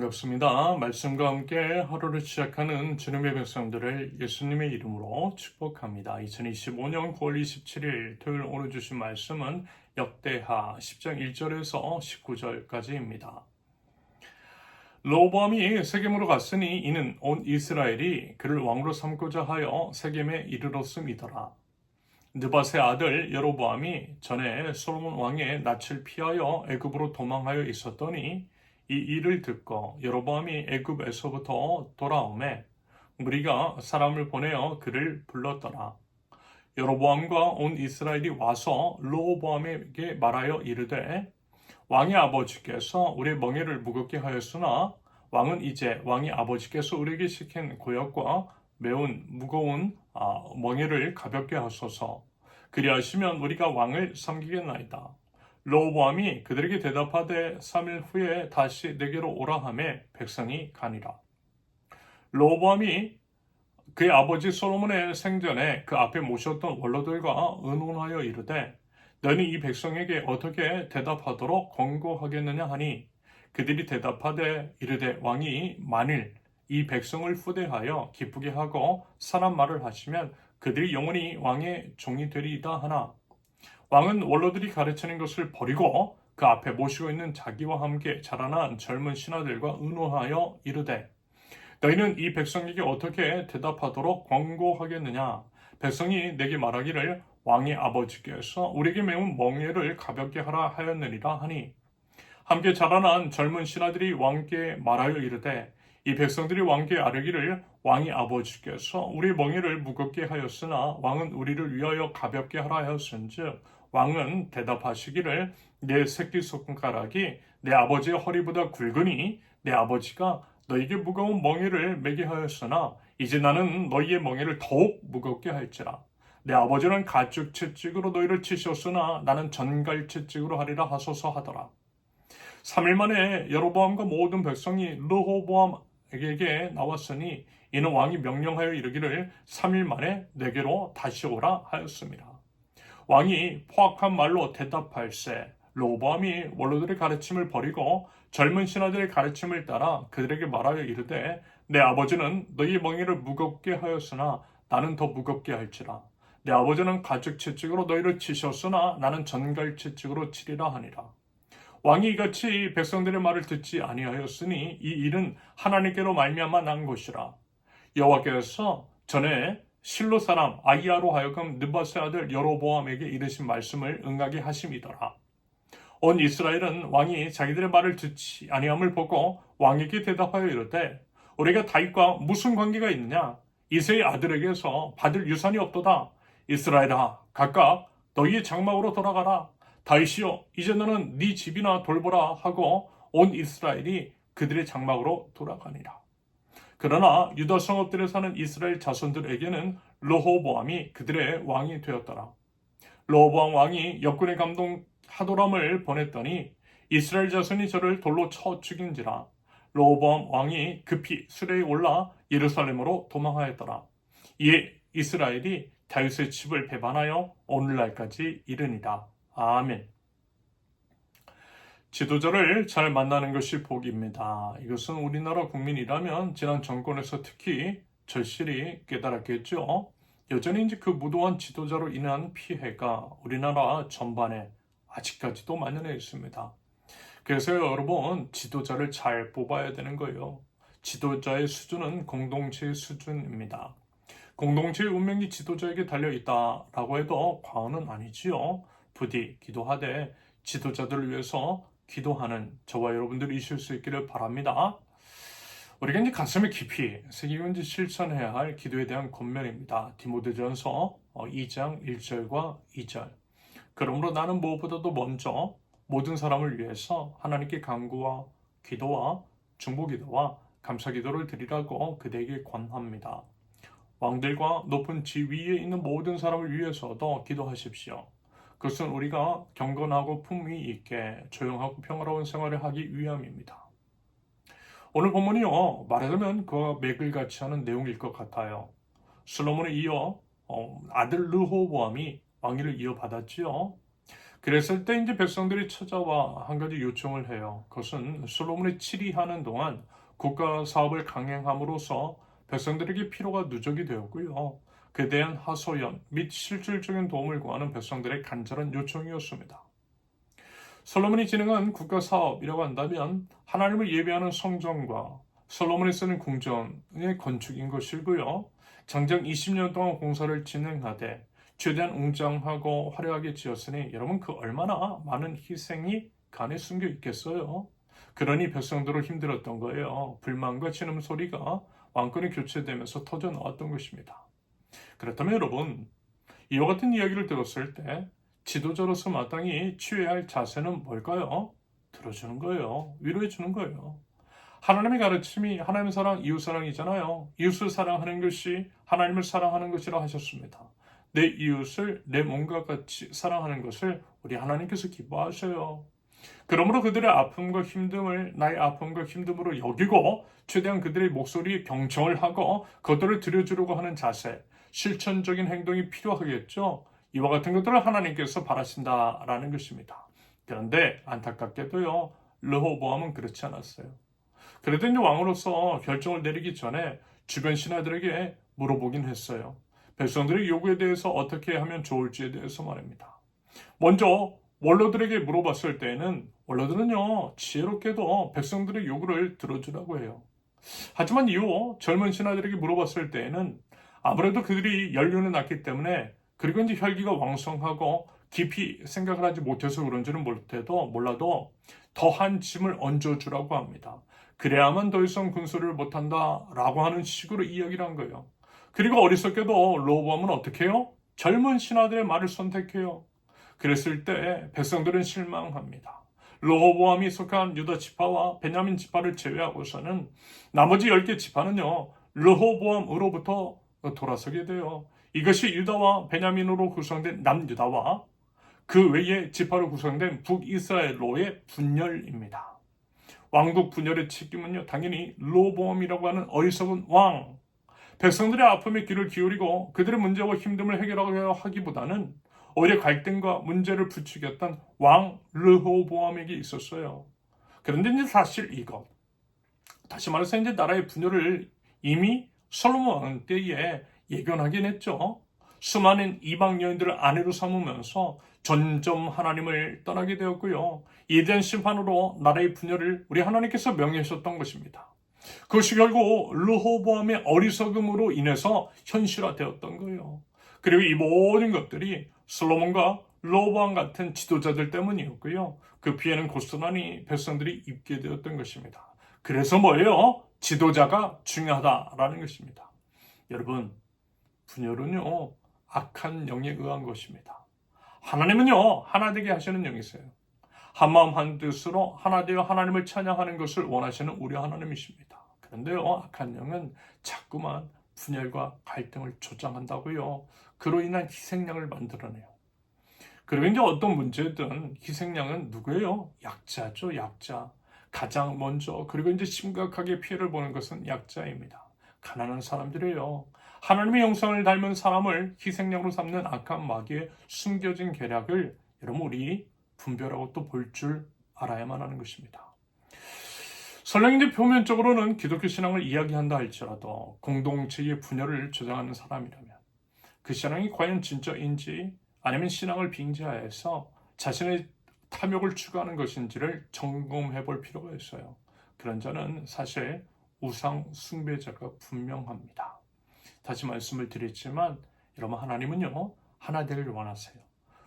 반갑습니다. 말씀과 함께 하루를 시작하는 주님의 백성들을 예수님의 이름으로 축복합니다. 2025년 9월 27일 토요일 오늘 주신 말씀은 역대하 10장 1절에서 19절까지입니다. 르호보암이 세겜으로 갔으니 이는 온 이스라엘이 그를 왕으로 삼고자 하여 세겜에 이르렀음이더라. 느밧의 아들 여로보암이 전에 솔로몬 왕의 낯을 피하여 애굽으로 도망하여 있었더니 이 일을 듣고 여로보암이 애굽에서부터 돌아오매 무리가 사람을 보내어 그를 불렀더라. 여로보암과 온 이스라엘이 와서 르호보암에게 말하여 이르되 왕의 아버지께서 우리의 멍에를 무겁게 하였으나 왕은 이제 왕의 아버지께서 우리에게 시킨 고역과 매운 무거운 멍에를 가볍게 하소서. 그리하시면 우리가 왕을 섬기겠나이다. 르호보암이 그들에게 대답하되 3일 후에 다시 내게로 오라 하매 백성이 가니라. 르호보암이 그의 아버지 솔로몬의 생전에 그 앞에 모셨던 원로들과 의논하여 이르되 너는 이 백성에게 어떻게 대답하도록 권고하겠느냐 하니 그들이 대답하되 이르되 왕이 만일 이 백성을 후대하여 기쁘게 하고 사람 말을 하시면 그들이 영원히 왕의 종이 되리이다 하나 왕은 원로들이 가르치는 것을 버리고 그 앞에 모시고 있는 자기와 함께 자라난 젊은 신하들과 의논하여 이르되 너희는 이 백성에게 어떻게 대답하도록 권고하겠느냐 백성이 내게 말하기를 왕의 아버지께서 우리에게 매운 멍에를 가볍게 하라 하였느니라 하니 함께 자라난 젊은 신하들이 왕께 말하여 이르되 이 백성들이 왕께 아뢰기를 왕의 아버지께서 우리 멍에를 무겁게 하였으나 왕은 우리를 위하여 가볍게 하라 하였은즉 왕은 대답하시기를 내 새끼손가락이 내 아버지의 허리보다 굵으니 내 아버지가 너에게 무거운 멍에를 매게 하였으나 이제 나는 너희의 멍에를 더욱 무겁게 할지라. 내 아버지는 가죽 채찍으로 너희를 치셨으나 나는 전갈 채찍으로 하리라 하소서 하더라. 3일 만에 여로보암과 모든 백성이 르호보암에게 나왔으니 이는 왕이 명령하여 이르기를 3일 만에 내게로 다시 오라 하였습니다. 왕이 포악한 말로 대답할세 르호보암이 원로들의 가르침을 버리고 젊은 신하들의 가르침을 따라 그들에게 말하여 이르되 내 아버지는 너희 멍에를 무겁게 하였으나 나는 더 무겁게 할지라. 내 아버지는 가죽 채찍으로 너희를 치셨으나 나는 전갈 채찍으로 치리라 하니라. 왕이 이같이 백성들의 말을 듣지 아니하였으니 이 일은 하나님께로 말미암아 난 것이라. 여호와께서 전에 실로 사람 아히야로 하여금 느밧의 아들 여로보암에게 이르신 말씀을 응하게 하심이더라. 온 이스라엘은 왕이 자기들의 말을 듣지 아니함을 보고 왕에게 대답하여 이르되 우리가 다윗과 무슨 관계가 있느냐? 이새의 아들에게서 받을 유산이 없도다. 이스라엘아 각각 너희의 장막으로 돌아가라. 다윗이여 이제 너는 네 집이나 돌보라 하고 온 이스라엘이 그들의 장막으로 돌아가니라. 그러나 유다 성읍들에 사는 이스라엘 자손들에게는 르호보암이 그들의 왕이 되었더라. 르호보암 왕이 역군의 감독 하도람을 보냈더니 이스라엘 자손이 저를 돌로 쳐 죽인지라. 르호보암 왕이 급히 수레에 올라 예루살렘으로 도망하였더라. 이에 이스라엘이 다윗의 집을 배반하여 오늘날까지 이르니라. 아멘. 지도자를 잘 만나는 것이 복입니다. 이것은 우리나라 국민이라면 지난 정권에서 특히 절실히 깨달았겠죠. 여전히 이제 그 무도한 지도자로 인한 피해가 우리나라 전반에 아직까지도 만연해 있습니다. 그래서 여러분 지도자를 잘 뽑아야 되는 거예요. 지도자의 수준은 공동체의 수준입니다. 공동체의 운명이 지도자에게 달려있다라고 해도 과언은 아니지요. 부디 기도하되 지도자들을 위해서 기도하는 저와 여러분들이 수 있기를 바랍니다. 우리가 이제 가슴에 깊이 새기고 이제 실천해야 할 기도에 대한 권면입니다. 디모데전서 2장 1절과 2절. 그러므로 나는 무엇보다도 먼저 모든 사람을 위해서 하나님께 간구와 기도와 중보기도와 감사기도를 드리라고 그대에게 권합니다. 왕들과 높은 지위에 있는 모든 사람을 위해서도 기도하십시오. 그것은 우리가 경건하고 품위 있게 조용하고 평화로운 생활을 하기 위함입니다. 오늘 본문이요 말하자면 그와 맥을 같이 하는 내용일 것 같아요. 솔로몬에 이어 아들 르호보암이 왕위를 이어받았지요. 그랬을 때 이제 백성들이 찾아와 한 가지 요청을 해요. 그것은 솔로몬이 치리하는 동안 국가 사업을 강행함으로써 백성들에게 피로가 누적이 되었고요. 그에 대한 하소연 및 실질적인 도움을 구하는 백성들의 간절한 요청이었습니다. 솔로몬이 진행한 국가 사업이라고 한다면 하나님을 예배하는 성전과 솔로몬이 쓰는 궁전의 건축인 것이고요. 장장 20년 동안 공사를 진행하되 최대한 웅장하고 화려하게 지었으니 여러분 그 얼마나 많은 희생이 간에 숨겨 있겠어요. 그러니 백성들은 힘들었던 거예요. 불만과 신음소리가 왕권이 교체되면서 터져 나왔던 것입니다. 그렇다면 여러분, 이와 같은 이야기를 들었을 때 지도자로서 마땅히 취해야 할 자세는 뭘까요? 들어주는 거예요. 위로해 주는 거예요. 하나님의 가르침이 하나님 사랑, 이웃 사랑이잖아요. 이웃을 사랑하는 것이 하나님을 사랑하는 것이라 하셨습니다. 내 이웃을 내 몸과 같이 사랑하는 것을 우리 하나님께서 기뻐하셔요. 그러므로 그들의 아픔과 힘듦을 나의 아픔과 힘듦으로 여기고 최대한 그들의 목소리에 경청을 하고 그것들을 들여주려고 하는 자세, 실천적인 행동이 필요하겠죠. 이와 같은 것들을 하나님께서 바라신다라는 것입니다. 그런데 안타깝게도요, 르호보암은 그렇지 않았어요. 그래도 이제 왕으로서 결정을 내리기 전에 주변 신하들에게 물어보긴 했어요. 백성들의 요구에 대해서 어떻게 하면 좋을지에 대해서 말입니다. 먼저 원로들에게 물어봤을 때에는 원로들은요 지혜롭게도 백성들의 요구를 들어주라고 해요. 하지만 이후 젊은 신하들에게 물어봤을 때에는 아무래도 그들이 연륜이 낮기 때문에 그리고 이제 혈기가 왕성하고 깊이 생각을 하지 못해서 그런지는 몰라도 더한 짐을 얹어주라고 합니다. 그래야만 더 이상 군수를 못한다라고 하는 식으로 이야기를 한 거예요. 그리고 어리석게도 로보암은 어떻게 해요? 젊은 신하들의 말을 선택해요. 그랬을 때 백성들은 실망합니다. 르호보암이 속한 유다 지파와 베냐민 지파를 제외하고서는 나머지 10개 지파는요. 르호보암으로부터 돌아서게 돼요. 이것이 유다와 베냐민으로 구성된 남유다와 그 외의 지파로 구성된 북이스라엘로의 분열입니다. 왕국 분열의 책임은요. 당연히 르호보암이라고 하는 어리석은 왕, 백성들의 아픔에 귀를 기울이고 그들의 문제와 힘듦을 해결하기보다는 오히려 갈등과 문제를 부추겼던 왕 르호보암에게 있었어요. 그런데 이제 사실 이것, 다시 말해서 이제 나라의 분열을 이미 솔로몬 왕 때에 예견하긴 했죠. 수많은 이방 여인들을 아내로 삼으면서 점점 하나님을 떠나게 되었고요. 이에 대한 심판으로 나라의 분열을 우리 하나님께서 명예하셨던 것입니다. 그것이 결국 르호보암의 어리석음으로 인해서 현실화되었던 거예요. 그리고 이 모든 것들이 솔로몬과 르호보암 같은 지도자들 때문이었고요. 그 피해는 고스란히 백성들이 입게 되었던 것입니다. 그래서 뭐예요? 지도자가 중요하다라는 것입니다. 여러분, 분열은요 악한 영에 의한 것입니다. 하나님은요 하나 되게 하시는 영이세요. 한마음 한뜻으로 하나 되어 하나님을 찬양하는 것을 원하시는 우리 하나님이십니다. 그런데요 악한 영은 자꾸만 분열과 갈등을 조장한다고요. 그로 인한 희생양을 만들어내요. 그리고 이제 어떤 문제든 희생양은 누구예요? 약자죠, 약자. 가장 먼저 그리고 이제 심각하게 피해를 보는 것은 약자입니다. 가난한 사람들이에요. 하나님의 형상을 닮은 사람을 희생양으로 삼는 악한 마귀의 숨겨진 계략을 여러분 우리 분별하고 또 볼 줄 알아야만 하는 것입니다. 설령 이제 표면적으로는 기독교 신앙을 이야기한다 할지라도 공동체의 분열을 조장하는 사람이라면 그 신앙이 과연 진짜인지 아니면 신앙을 빙자해서 자신의 탐욕을 추구하는 것인지를 점검해 볼 필요가 있어요. 그런 자는 사실 우상 숭배자가 분명합니다. 다시 말씀을 드렸지만 여러분 하나님은요 하나 되기를 원하세요.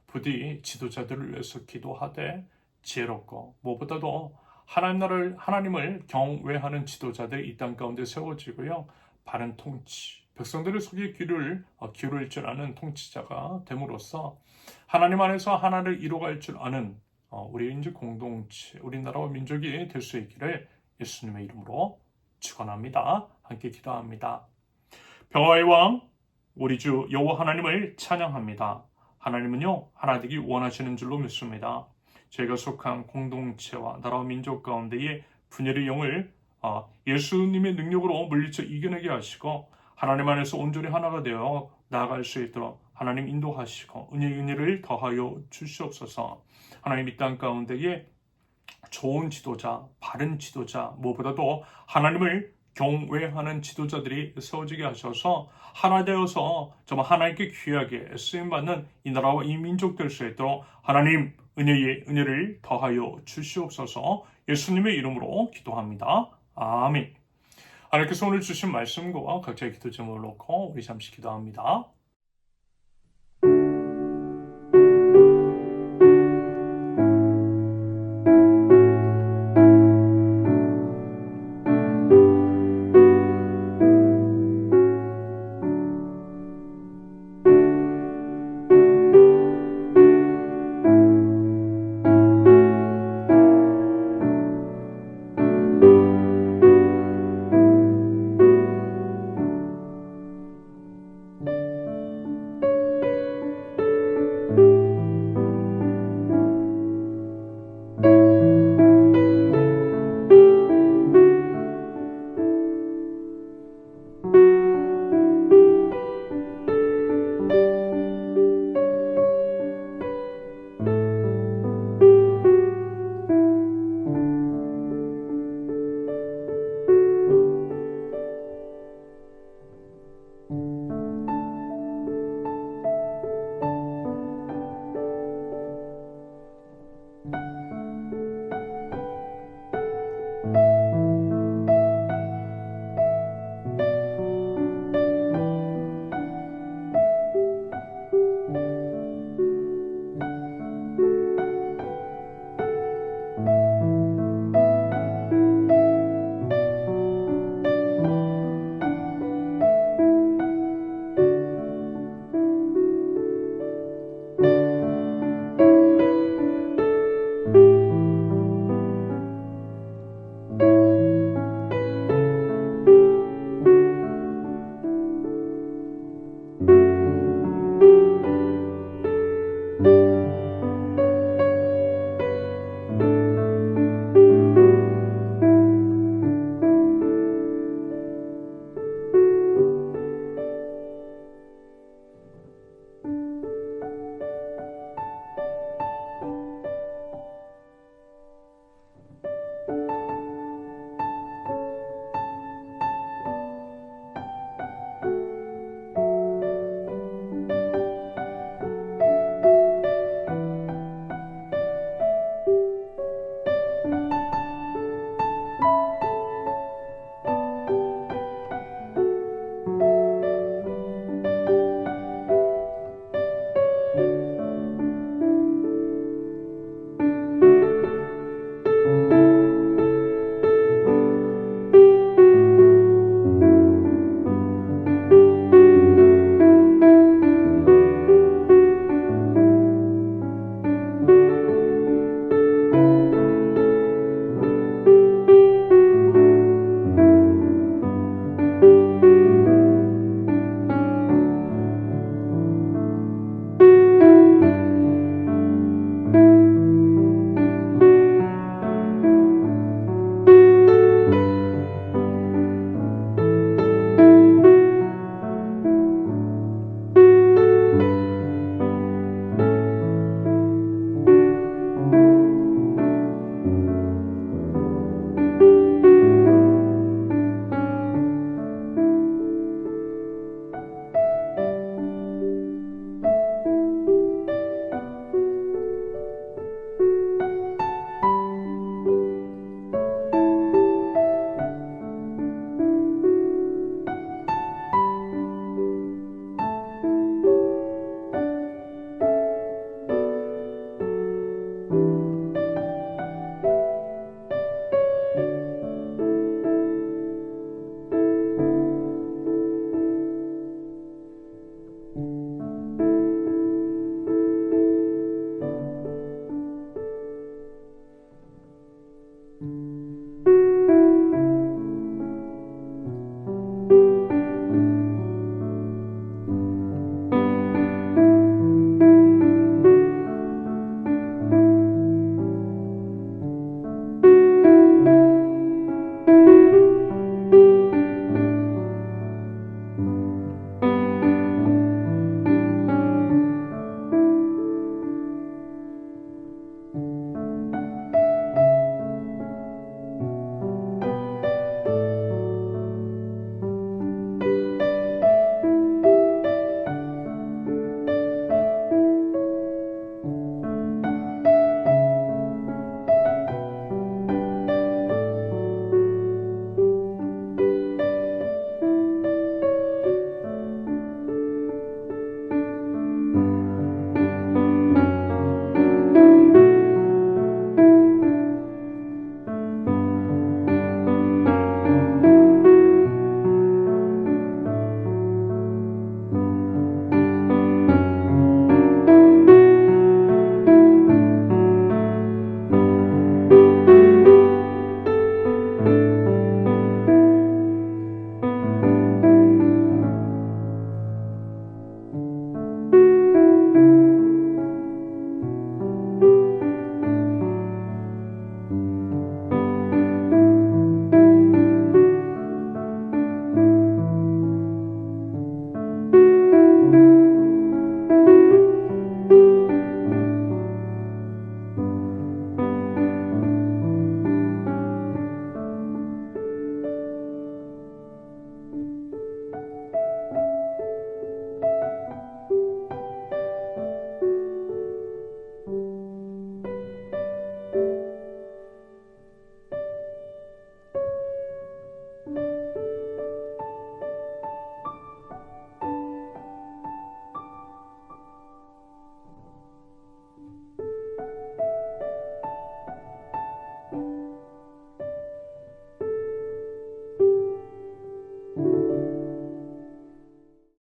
부디 지도자들을 위해서 기도하되 지혜롭고 무엇보다도 하나님을 경외하는 지도자들이 이 땅 가운데 세워지고요. 바른 통치, 백성들의 속에 귀를 기울일 줄 아는 통치자가 됨으로써 하나님 안에서 하나를 이루어갈 줄 아는 우리 인지 공동체, 우리나라와 민족이 될 수 있기를 예수님의 이름으로 축원합니다. 함께 기도합니다. 평화의 왕, 우리 주 여호와 하나님을 찬양합니다. 하나님은요 하나 되기 원하시는 줄로 믿습니다. 저희가 속한 공동체와 나라와 민족 가운데의 분열의 영을 예수님의 능력으로 물리쳐 이겨내게 하시고 하나님 안에서 온전히 하나가 되어 나아갈 수 있도록 하나님 인도하시고 은혜를 더하여 주시옵소서. 하나님 이 땅 가운데에 좋은 지도자, 바른 지도자, 무엇보다도 하나님을 경외하는 지도자들이 세워지게 하셔서 하나 되어서 정말 하나님께 귀하게 쓰임받는 이 나라와 이 민족 될 수 있도록 하나님 은혜를 더하여 주시옵소서. 예수님의 이름으로 기도합니다. 아멘. 하나님께서 오늘 주신 말씀과 각자의 기도 제목을 놓고 우리 잠시 기도합니다.